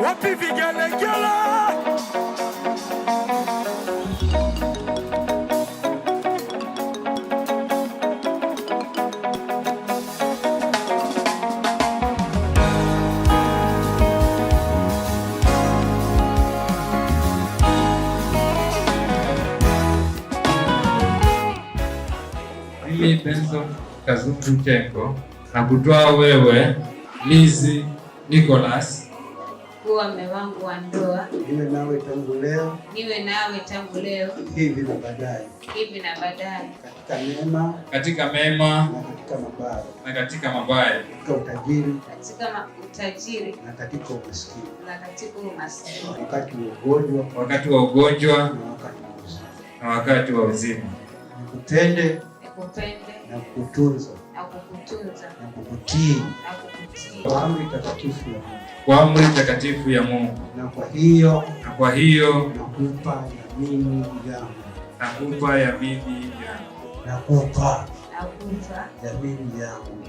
wapi vigelegele? Mimi Benson Kazungu Chengo na kutoa wewe Lizi Nicholas kuwa mume wangu wa ndoa, niwe nawe tangu leo, hivi na baadaye, katika mema na katika mabaya, katika utajiri na katika umaskini, wakati wa ugonjwa na wakati wa uzima, nikupende na kukutunza na kukutii kwa amri takatifu ya Mungu. Na kwa hiyo nakupa yamini yangu.